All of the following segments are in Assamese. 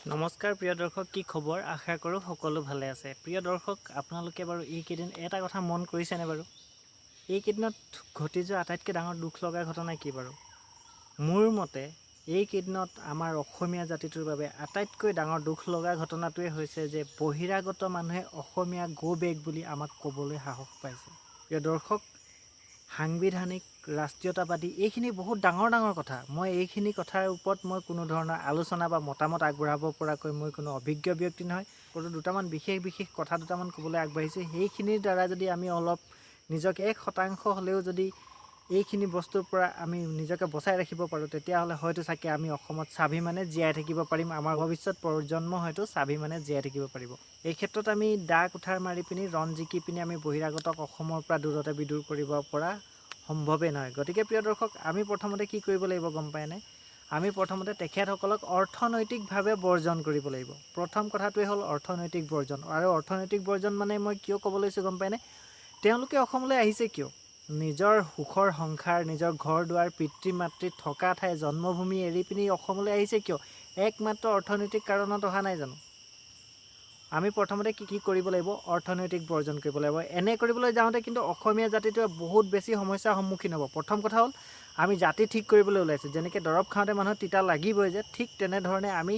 নমস্কাৰ প্ৰিয় দৰ্শক, কি খবৰ? আশা কৰোঁ সকলো ভালে আছে। প্ৰিয় দৰ্শক, আপোনালোকে বাৰু এইকেইদিন এটা কথা মন কৰিছেনে বাৰু? এইকেইদিনত ঘটি যোৱা আটাইতকৈ ডাঙৰ দুখ লগা ঘটনা কি বাৰু? মোৰ মতে এইকেইদিনত আমাৰ অসমীয়া জাতিটোৰ বাবে আটাইতকৈ ডাঙৰ দুখ লগা ঘটনাটোৱে হৈছে যে বহিৰাগত মানুহে অসমীয়া গো বেক বুলি আমাক ক'বলৈ সাহস পাইছে। প্ৰিয় দৰ্শক, সাংবিধানিক ৰাষ্ট্ৰীয়তাবাদী এইখিনি বহুত ডাঙৰ ডাঙৰ কথা। মই এইখিনি কথাৰ ওপৰত মই কোনো ধৰণৰ আলোচনা বা মতামত আগবঢ়াব পৰাকৈ মই কোনো অভিজ্ঞ ব্যক্তি নহয়। কোনো দুটামান বিশেষ কথা দুটামান ক'বলৈ আগবাঢ়িছোঁ। সেইখিনিৰ দ্বাৰা যদি আমি অলপ নিজকে 1% হ'লেও যদি এইখিনি বস্তুৰ পৰা আমি নিজকে বচাই ৰাখিব পাৰোঁ, তেতিয়াহ'লে হয়তো চাগে আমি অসমত স্বাভিমানে জীয়াই থাকিব পাৰিম। আমাৰ ভৱিষ্যত প্ৰজন্ম হয়তো স্বাভিমানে জীয়াই থাকিব পাৰিব। এই ক্ষেত্ৰত আমি দা কুঠাৰ মাৰি পিনি ৰণ জিকি পিনি আমি বহিৰাগতক অসমৰ পৰা দূৰতে বিদূৰ কৰিব পৰা সম্ভৱেই নহয়। গতিকে প্ৰিয় দৰ্শক, আমি প্ৰথমতে কি কৰিব লাগিব গম পায়নে? আমি প্ৰথমতে তেখেতসকলক অৰ্থনৈতিকভাৱে বৰ্জন কৰিব লাগিব। প্ৰথম কথাটোৱে হ'ল অৰ্থনৈতিক বৰ্জন। আৰু অৰ্থনৈতিক বৰ্জন মানে মই কিয় ক'ব লৈছোঁ গম পায়নে? তেওঁলোকে অসমলৈ আহিছে কিয়? নিজৰ সুখৰ সংসাৰ, নিজৰ ঘৰ দুৱাৰ, পিতৃ মাতৃ থকা ঠাই, জন্মভূমি এৰি পিনি অসমলৈ আহিছে কিয়? একমাত্ৰ অৰ্থনৈতিক কাৰণত অহা নাই জানো? আমি প্ৰথমতে কি কৰিব লাগিব? অৰ্থনৈতিক বৰ্জন কৰিব লাগিব। এনে কৰিবলৈ যাওঁতে কিন্তু অসমীয়া জাতিটোৱে বহুত বেছি সমস্যাৰ সন্মুখীন হ'ব। প্ৰথম কথা হ'ল আমি জাতি ঠিক কৰিবলৈ ওলাইছোঁ। যেনেকৈ দৰৱ খাওঁতে মানুহৰ তিতা লাগিবই যে, ঠিক তেনেধৰণে আমি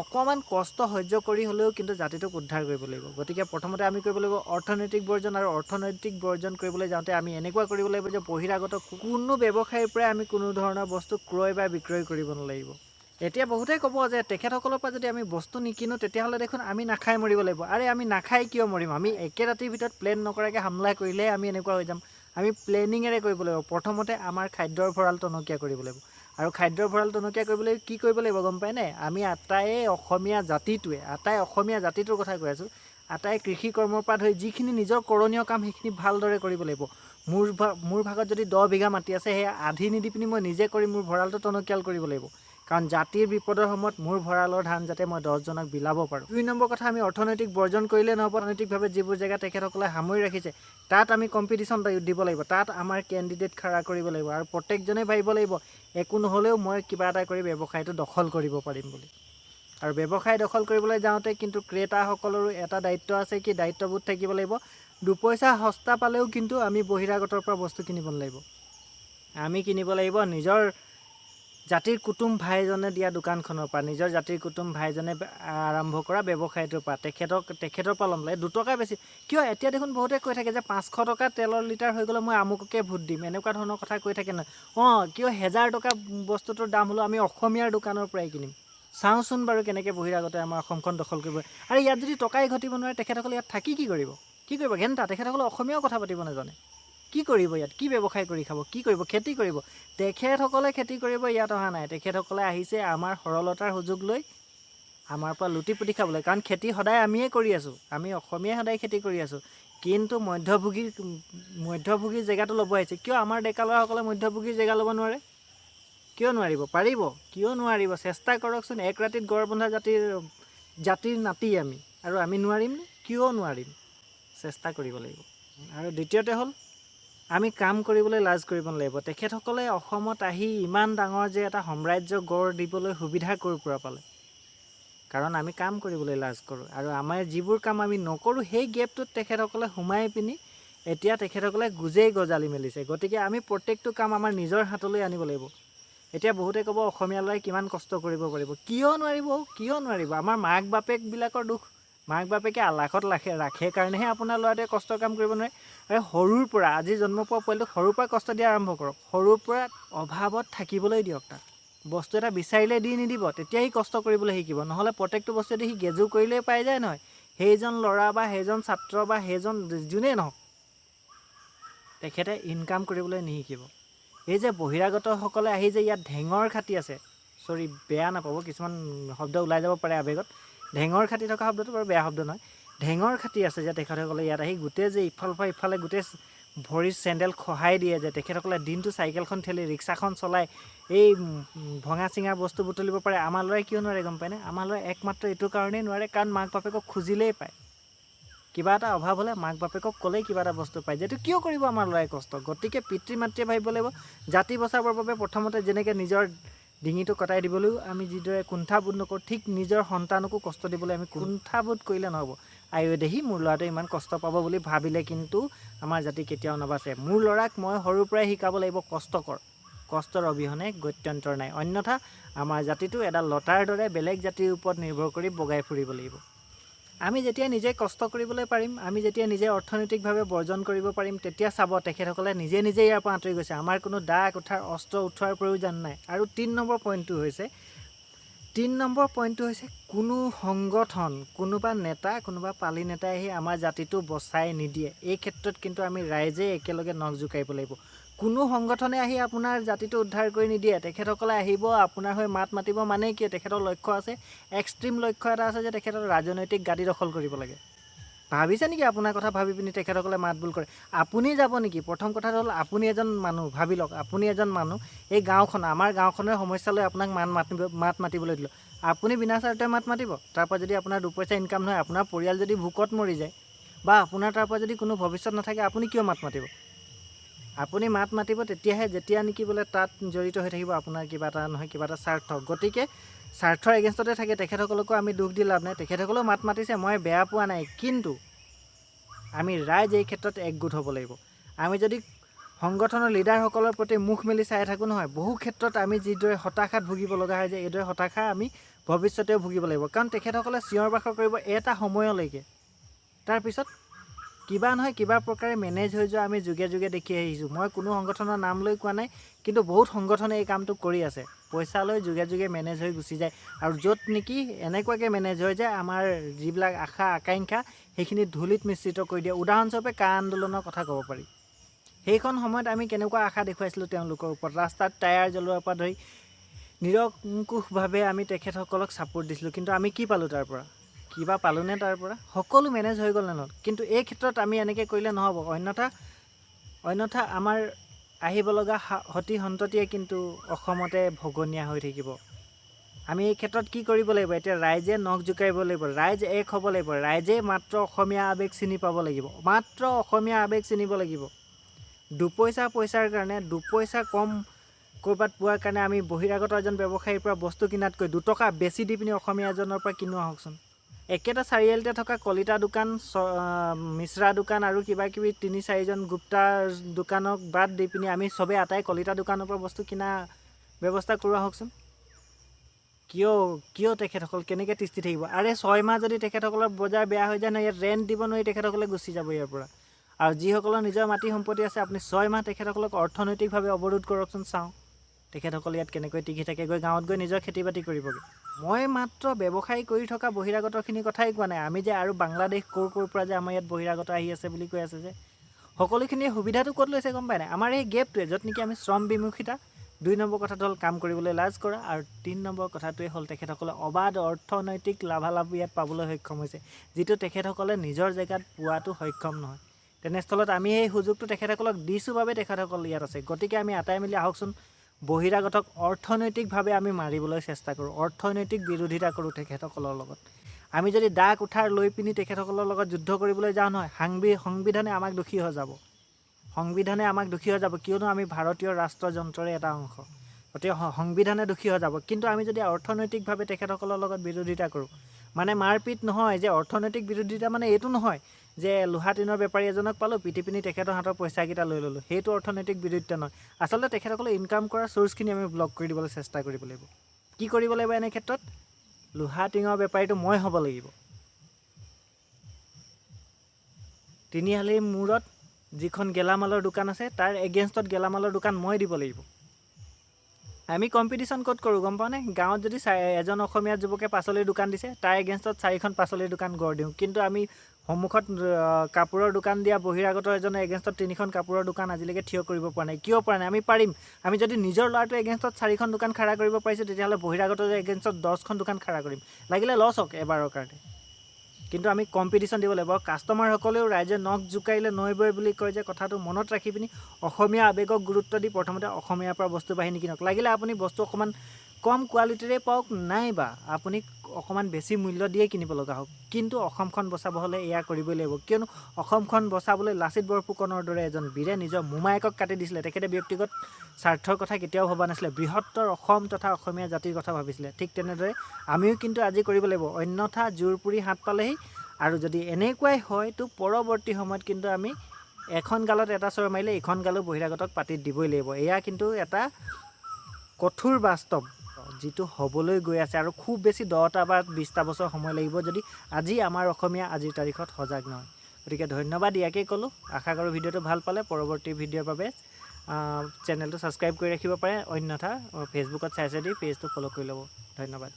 অকণমান কষ্ট সহ্য কৰি হ'লেও কিন্তু জাতিটোক উদ্ধাৰ কৰিব লাগিব। গতিকে প্ৰথমতে আমি কৰিব লাগিব অৰ্থনৈতিক বৰ্জন। আৰু অৰ্থনৈতিক বৰ্জন কৰিবলৈ যাওঁতে আমি এনেকুৱা কৰিব লাগিব যে বহিৰাগত কোনো ব্যৱসায়ীৰ পৰাই আমি কোনো ধৰণৰ বস্তু ক্ৰয় বা বিক্ৰয় কৰিব নালাগিব। এতিয়া বহুতেই ক'ব যে তেখেতসকলৰ পৰা যদি আমি বস্তু নিকিনো তেতিয়াহ'লে দেখোন আমি নাখাই মৰিব লাগিব। আৰে আমি নাখাই কিয় মৰিম? আমি একে ৰাতিৰ ভিতৰত প্লেন নকৰাকৈ হামলা কৰিলেহে আমি এনেকুৱা হৈ যাম। আমি প্লেনিঙেৰে কৰিব লাগিব। প্ৰথমতে আমাৰ খাদ্যৰ ভঁৰাল টনকীয়া কৰিব লাগিব। আৰু খাদ্যৰ ভঁৰাল টনকীয়া কৰিবলৈ কি কৰিব লাগিব গম পায়নে? আমি আটাই অসমীয়া জাতিটোৰ কথা কৈ আছোঁ। আটাই কৃষি কৰ্মৰ পৰা ধৰি যিখিনি নিজৰ কৰণীয় কাম সেইখিনি ভালদৰে কৰিব লাগিব। মোৰ ভাগত যদি 10 বিঘা মাটি আছে, সেই আধি নিদি পিনি মই নিজে কৰি মোৰ ভঁৰালটো টনকিয়াল কৰিব লাগিব। কাৰণ জাতিৰ বিপদৰ সময়ত মোৰ ভঁৰালৰ ধান যাতে মই 10জনক বিলাব পাৰোঁ। 2 নম্বৰ কথা, আমি অৰ্থনৈতিক বৰ্জন কৰিলে নহ'ব। অৰ্থনৈতিকভাৱে যিবোৰ জেগা তেখেতসকলে সামৰি ৰাখিছে তাত আমি কম্পিটিশ্যন দিব লাগিব। তাত আমাৰ কেণ্ডিডেট খাৰা কৰিব লাগিব। আৰু প্ৰত্যেকজনেই ভাবিব লাগিব একো নহ'লেও মই কিবা এটা কৰি ব্যৱসায়টো দখল কৰিব পাৰিম বুলি। আৰু ব্যৱসায় দখল কৰিবলৈ যাওঁতে কিন্তু ক্ৰেতাসকলৰো এটা দায়িত্ব আছে। কি দায়িত্ববোধ থাকিব লাগিব? 2 পইচা সস্তা পালেও কিন্তু আমি বহিৰাগতৰ পৰা বস্তু কিনিব নালাগিব। আমি কিনিব লাগিব নিজৰ জাতিৰ কুটুম ভাইজনে দিয়া দোকানখনৰ পৰা, নিজৰ জাতিৰ কুটুম ভাইজনে আৰম্ভ কৰা ব্যৱসায়টোৰ পৰা। তেখেতৰ পৰা ল'ম লাগে 2 টকা বেছি। কিয় এতিয়া দেখোন বহুতে কৈ থাকে যে 500 টকা তেলৰ লিটাৰ হৈ গ'লে মই আমুককে ভোট দিম, এনেকুৱা ধৰণৰ কথা কৈ থাকে নহয়। কিয় 1000 টকা বস্তুটোৰ দাম হ'লেও আমি অসমীয়াৰ দোকানৰ পৰাই কিনিম। চাওঁচোন বাৰু কেনেকৈ বহিৰাগতে আমাৰ অসমখন দখল কৰিব। আৰু ইয়াত যদি টকাই ঘটিব নোৱাৰে তেখেতসকলে ইয়াত থাকি কি কৰিব? ঘেণ্টা তেখেতসকলে অসমীয়াও কথা পাতিব নাজানে। কি কৰিব ইয়াত? কি ব্যৱসায় কৰি খাব? কি কৰিব? খেতি কৰিব। তেখেতসকলে খেতি কৰিব ইয়াত অহা নাই। তেখেতসকলে আহিছে আমাৰ সৰলতাৰ সুযোগ লৈ আমাৰ পৰা লুটি পুটি খাবলৈ। কাৰণ খেতি সদায় আমিয়ে কৰি আছোঁ। আমি অসমীয়াই সদায় খেতি কৰি আছোঁ। কিন্তু মধ্যভোগীৰ জেগাটো ল'ব আহিছে। কিয় আমাৰ ডেকা ল'ৰাসকলে মধ্যভোগীৰ জেগা ল'ব নোৱাৰে? কিয় নোৱাৰিব? পাৰিব। কিয় নোৱাৰিব? চেষ্টা কৰকচোন। এক ৰাতিত গড় বন্ধা জাতিৰ নাতি আমি, আৰু আমি নোৱাৰিমনে? কিয় নোৱাৰিম? চেষ্টা কৰিব লাগিব। আৰু দ্বিতীয়তে হ'ল আমি কাম কৰিবলৈ লাজ কৰিব নালাগিব। তেখেতসকলে অসমত আহি ইমান ডাঙৰ যে এটা সাম্ৰাজ্য গঢ় দিবলৈ সুবিধা ক'ৰ পৰা পালে? কাৰণ আমি কাম কৰিবলৈ লাজ কৰোঁ। আৰু আমাৰ যিবোৰ কাম আমি নকৰোঁ সেই গেপটোত তেখেতসকলে সোমাই পিনি এতিয়া তেখেতসকলে গোজেই গজালি মেলিছে। গতিকে আমি প্ৰত্যেকটো কাম আমাৰ নিজৰ হাতলৈ আনিব লাগিব। এতিয়া বহুতে ক'ব অসমীয়া ল'ৰাই কিমান কষ্ট কৰিব পাৰিব? কিয় নোৱাৰিব? আমাৰ মাক বাপেকবিলাকৰ দোষ। মাক বাপেকে আলাসত ৰাখে কাৰণেহে আপোনাৰ ল'ৰাটোৱে কষ্টৰ কাম কৰিব নোৱাৰে। আৰু সৰুৰ পৰা, আজি জন্ম পোৱা পোৱালিটোক সৰুৰ পৰা কষ্ট দিয়া আৰম্ভ কৰক। সৰুৰ পৰা অভাৱত থাকিবলৈ দিয়ক। তাক বস্তু এটা বিচাৰিলে দি নিদিব, তেতিয়া সি কষ্ট কৰিবলৈ শিকিব। নহ'লে প্ৰত্যেকটো বস্তুতে সি গেজু কৰিলেই পাই যায় নহয়। সেইজন ল'ৰা বা সেইজন ছাত্ৰ বা সেইজন যোনেই নহওক, তেখেতে ইনকাম কৰিবলৈ নিশিকিব। এই যে বহিৰাগতসকলে আহি যে ইয়াত ঢেঙৰ খাটি আছে, চৰি বেয়া নাপাব, কিছুমান শব্দ ওলাই যাব পাৰে আৱেগত। ঢেঙৰ খাটি থকা শব্দটো বাৰু বেয়া শব্দ নহয়। ঢেঙৰ খাটি আছে যে তেখেতসকলে ইয়াত আহি গোটেই যে ইফালৰ পৰা ইফালে গোটেই ভৰিৰ চেণ্ডেল খহাই দিয়ে, যে তেখেতসকলে দিনটো চাইকেলখন ঠেলি ৰিক্সাখন চলাই এই ভঙা চিঙা বস্তু বুটলিব পাৰে। আমাৰ ল'ৰাই কিয় নোৱাৰে গম পায়নে? আমাৰ ল'ৰাই একমাত্ৰ এইটো কাৰণেই নোৱাৰে কাৰণ মাক বাপেকক খুজিলেই পায়। কিবা এটা অভাৱ হ'লে মাক বাপেকক ক'লেই কিবা এটা বস্তু পায়। যিহেতু কিয় কৰিব আমাৰ ল'ৰাই কষ্ট? গতিকে পিতৃ মাতৃয়ে ভাবিব লাগিব জাতি বচাবৰ বাবে প্ৰথমতে যেনেকৈ নিজৰ ডিঙিটো কটাই দিবলৈও আমি যিদৰে কুণ্ঠাবোধ নকৰোঁ, ঠিক নিজৰ সন্তানকো কষ্ট দিবলৈ আমি কুণ্ঠাবোধ কৰিলে নহ'ব। আয়ো দেহি মোৰ ল'ৰাটোৱে ইমান কষ্ট পাব বুলি ভাবিলে কিন্তু আমাৰ জাতি কেতিয়াও নাবাচে। মোৰ ল'ৰাক মই সৰুৰ পৰাই শিকাব লাগিব কষ্টৰ অবিহনে গত্যন্তৰ নাই, অন্যথা আমাৰ জাতিটো এডাল লতাৰ দৰে বেলেগ জাতিৰ ওপৰত নিৰ্ভৰ কৰি বগাই ফুৰিব লাগিব। আমি যেতিয়া নিজে কষ্ট কৰিবলৈ পাৰিম, আমি যেতিয়া নিজে অৰ্থনৈতিকভাৱে বৰ্জন কৰিব পাৰিম, তেতিয়া চাব তেখেতসকলে নিজে ইয়াৰ পৰা আঁতৰি গৈছে। আমাৰ কোনো দা কুঠাৰ অস্ত্ৰ উঠোৱাৰ প্ৰয়োজন নাই। আৰু ৩ নম্বৰ পইণ্টটো হৈছে কোনো সংগঠন, কোনোবা নেতা, কোনোবা পালি নেতাই আহি আমাৰ জাতিটো বচাই নিদিয়ে। এই ক্ষেত্ৰত কিন্তু আমি ৰাইজে একেলগে নখ জোকাৰিব লাগিব। কোনো সংগঠনে আহি আপোনাৰ জাতিটো উদ্ধাৰ কৰি নিদিয়ে। তেখেতসকলে আহিব, আপোনাৰ হৈ মাত মাতিব, মানে কি তেখেতৰ লক্ষ্য আছে, এক্সট্ৰিম লক্ষ্য এটা আছে যে তেখেতৰ ৰাজনৈতিক গাদী দখল কৰিব লাগে। ভাবিছে নেকি আপোনাৰ কথা ভাবি পিনি তেখেতসকলে মাত বোল কৰে? আপুনি যাব নেকি? প্ৰথম কথাটো হ'ল আপুনি এজন মানুহ, ভাবি লওক আপুনি এজন মানুহ, এই গাঁওখন, আমাৰ গাঁওখনৰ সমস্যা লৈ আপোনাক মাত মাতিবলৈ দিলোঁ। আপুনি বিনা স্বাৰ্থে মাত মাতিব? তাৰপৰা যদি আপোনাৰ দুপইচা ইনকাম নহয়, আপোনাৰ পৰিয়াল যদি ভোকত মৰি যায় বা আপোনাৰ তাৰপৰা যদি কোনো ভৱিষ্যত নাথাকে, আপুনি কিয় মাত মাতিব? আপুনি মাত মাতিব তেতিয়াহে যেতিয়া নেকি বোলে তাত জড়িত হৈ থাকিব আপোনাৰ কিবা এটা নহয় কিবা এটা স্বাৰ্থ। গতিকে স্বাৰ্থৰ এগেইনষ্টতে থাকে। তেখেতসকলকো আমি দুখ দি লাভ নাই। তেখেতসকলেও মাত মাতিছে, মই বেয়া পোৱা নাই, কিন্তু আমি ৰাইজ এই ক্ষেত্ৰত একগোট হ'ব লাগিব। আমি যদি সংগঠনৰ লিডাৰসকলৰ প্ৰতি মুখ মেলি চাই থাকোঁ নহয়, বহু ক্ষেত্ৰত আমি যিদৰে হতাশাত ভুগিব লগা হয় যে এইদৰে হতাশা আমি ভৱিষ্যতেও ভুগিব লাগিব। কাৰণ তেখেতসকলে চিঞৰ বাখৰ কৰিব এটা সময়লৈকে, তাৰপিছত কিবা নহয় কিবা প্ৰকাৰে মেনেজ হৈ যোৱা আমি যুগে যুগে দেখি আহিছোঁ। মই কোনো সংগঠনৰ নাম লৈ কোৱা নাই, কিন্তু বহুত সংগঠনে এই কামটো কৰি আছে। পইচা লৈ যুগে যুগে মেনেজ হৈ গুচি যায়। আৰু য'ত নেকি এনেকুৱাকৈ মেনেজ হৈ যায়, আমাৰ যিবিলাক আশা আকাংক্ষা সেইখিনি ধূলিত মিশ্ৰিত কৰি দিয়ে। উদাহৰণস্বৰূপে কা আন্দোলনৰ কথা ক'ব পাৰি। সেইখন সময়ত আমি কেনেকুৱা আশা দেখুৱাইছিলোঁ তেওঁলোকৰ ওপৰত। ৰাস্তাত টায়াৰ জ্বলোৱাৰ পৰা ধৰি নিৰংকুশভাৱে আমি তেখেতসকলক ছাপোৰ্ট দিছিলোঁ। কিন্তু আমি কি পালোঁ তাৰ পৰা? কিবা পালোঁনে তাৰ পৰা? সকলো মেনেজ হৈ গ'ল নে নহয়? কিন্তু এই ক্ষেত্ৰত আমি এনেকৈ কৰিলে নহ'ব। অন্যথা আমাৰ আহিব লগা সতি সন্ততিয়ে কিন্তু অসমতে ভগনীয়া হৈ থাকিব। আমি এই ক্ষেত্ৰত কি কৰিব লাগিব? এতিয়া ৰাইজে নখ জোকাৰিব লাগিব, ৰাইজ এক হ'ব লাগিব, ৰাইজে মাত্ৰ অসমীয়া আৱেগ চিনি পাব লাগিব, মাত্ৰ অসমীয়া আৱেগ চিনিব লাগিব। পইচাৰ কাৰণে, দুপইচা কম ক'ৰবাত পোৱাৰ কাৰণে আমি বহিৰাগত এজন ব্যৱসায়ীৰ পৰা বস্তু কিনাতকৈ 2 টকা বেছি দি পিনি অসমীয়া এজনৰ পৰা কিনো আহকচোন। একেটা চাৰিআলিতে থকা কলিতা দোকান, মিশ্ৰা দোকান আৰু কিবাকিবি 3-4জন গুপ্তাৰ দোকানক বাদ দি পিনি আমি চবেই আটাই কলিতা দোকানৰ পৰা বস্তু কিনা ব্যৱস্থা কৰোঁ আহকচোন। কিয় তেখেতসকল কেনেকৈ তিষ্ঠি থাকিব? আৰে 6 মাহ যদি তেখেতসকলৰ বজাৰ বেয়া হৈ যায় নহয়, ইয়াত ৰেণ্ট দিব নোৱাৰি, তেখেতসকলে গুচি যাব ইয়াৰ পৰা। আৰু যিসকলৰ নিজৰ মাটি সম্পত্তি আছে, আপুনি 6 মাহ তেখেতসকলক অৰ্থনৈতিকভাৱে অৱৰোধ কৰকচোন, চাওঁ তেখেতসকলে ইয়াত কেনেকৈ টিকি থাকে। গাঁৱত গৈ নিজৰ খেতি বাতি কৰিবগৈ। মই মাত্ৰ ব্যৱসায় কৰি থকা বহিৰাগতখিনিৰ কথাই কোৱা নাই। আমি যে আৰু বাংলাদেশ ক'ৰ পৰা যে আমাৰ ইয়াত বহিৰাগত আহি আছে বুলি কৈ আছে যে, সকলোখিনিয়ে সুবিধাটো ক'ত লৈছে গম পায় নাই? আমাৰ এই গেপটোৱে, য'ত নেকি আমি শ্ৰম বিমুখিতা। 2 নম্বৰ কথাটো হ'ল কাম কৰিবলৈ লাজ কৰা, আৰু 3 নম্বৰ কথাটোৱে হ'ল তেখেতসকলে অবাধ অৰ্থনৈতিক লাভালাভ ইয়াত পাবলৈ সক্ষম হৈছে, যিটো তেখেতসকলে নিজৰ জেগাত পোৱাটো সক্ষম নহয়। তেনেস্থলত আমি এই সুযোগটো তেখেতসকলক দিছোঁ বাবে তেখেতসকল ইয়াত আছে। গতিকে আমি আটাই মিলি আহকচোন, বহিৰাগতক অৰ্থনৈতিকভাৱে আমি মাৰিবলৈ চেষ্টা কৰোঁ, অৰ্থনৈতিক বিৰোধিতা কৰোঁ তেখেতসকলৰ লগত। আমি যদি দা কুঠাৰ লৈ পিনি তেখেতসকলৰ লগত যুদ্ধ কৰিবলৈ যাওঁ নহয়, সংবিধানে আমাক দোষী হৈ যাব। কিয়নো আমি ভাৰতীয় ৰাষ্ট্ৰযন্ত্ৰৰে এটা অংশ। গতিকে সংবিধানে দোষী হৈ যাব। কিন্তু আমি যদি অৰ্থনৈতিকভাৱে তেখেতসকলৰ লগত বিৰোধিতা কৰোঁ, মানে মাৰপিট নহয়, যে অৰ্থনৈতিক বিৰোধিতা মানে এইটো নহয় যে লোহা টিনৰ বেপাৰী এজনক পালোঁ, পিটি পিনি তেখেতৰ হাতৰ পইচাকেইটা লৈ ল'লোঁ, সেইটো অৰ্থনৈতিক বিৰোধিতা নহয়। আচলতে তেখেতসকলে ইনকাম কৰা চ'ৰ্চখিনি আমি ব্লক কৰি দিবলৈ চেষ্টা কৰিব লাগিব। কি কৰিব লাগিব এনে ক্ষেত্ৰত? লোহা টিঙৰ বেপাৰীটো মই হ'ব লাগিব। তিনিআলিৰ মূৰত যিখন গেলামালৰ দোকান আছে, তাৰ এগেইনষ্টত গেলামালৰ দোকান মই দিব লাগিব। আমি কম্পিটিশ্যন ক'ত কৰোঁ গম পাওঁনে? গাঁৱত যদি এজন অসমীয়া যুৱকে পাচলিৰ দোকান দিছে, তাৰ এগেইনষ্টত 4খন পাচলিৰ দোকান গঢ় দিওঁ। কিন্তু আমি সন্মুখত কাপোৰৰ দোকান দিয়া বহিৰাগত এজনৰ এগেইনষ্টত 3খন কাপোৰৰ দোকান আজিলৈকে থিয় কৰিব পৰা নাই। কিয় পৰা নাই? আমি পাৰিম। আমি যদি নিজৰ ল'ৰাটোৰ এগেইনষ্টত 4খন দোকান খাৰা কৰিব পাৰিছোঁ, তেতিয়াহ'লে বহিৰাগতৰ এগেইনষ্টত 10খন দোকান খাৰা কৰিম, লাগিলে লছ হওক এবাৰৰ কাৰণে। কিন্তু আমি কম্পিটিশ্যন দিব লাগিব। কাষ্টমাৰসকলেও ৰাইজে নখ জোকাৰিলে নৈ বৈ বুলি কয় যে, কথাটো মনত ৰাখি পিনি অসমীয়া আৱেগক গুৰুত্ব দি প্ৰথমতে অসমীয়াৰ পৰা বস্তু বাহিনী কিনক। লাগিলে আপুনি বস্তু অকণমান কম কোৱালিটিৰে পাওক নাইবা আপুনি অকণমান বেছি মূল্য দিয়ে কিনিব লগা হওক, কিন্তু অসমখন বচাব হ'লে এয়া কৰিবই লাগিব। কিয়নো অসমখন বচাবলৈ লাচিত বৰফুকনৰ দৰে এজন বীৰে নিজৰ মোমায়েকক কাটি দিছিলে। তেখেতে ব্যক্তিগত স্বাৰ্থৰ কথা কেতিয়াও ভবা নাছিলে, বৃহত্তৰ অসম তথা অসমীয়া জাতিৰ কথা ভাবিছিলে। ঠিক তেনেদৰে আমিও কিন্তু আজি কৰিব লাগিব, অন্যথা জোৰ পুৰি হাত পালেহি। আৰু যদি এনেকুৱাই হয় তো পৰৱৰ্তী সময়ত কিন্তু আমি এখন গালত এটা চৰ মাৰিলে এইখন গালো বহিৰাগতক পাতি দিবই লাগিব। এয়া কিন্তু এটা কঠোৰ বাস্তৱ যিটো হ'বলৈ গৈ আছে, আৰু খুব বেছি 10টা বা 20টা বছৰ সময় লাগিব যদি আজি আমাৰ অসমীয়া আজিৰ তাৰিখত সজাগ নহয়। গতিকে ধন্যবাদ, ইয়াকেই ক'লোঁ। আশা কৰোঁ ভিডিঅ'টো ভাল পালে। পৰৱৰ্তী ভিডিঅ'ৰ বাবে চেনেলটো ছাবস্ক্ৰাইব কৰি ৰাখিব পাৰে, অন্যথা ফেচবুকত চাই যদি পেজটো ফ'ল' কৰি ল'ব। ধন্যবাদ।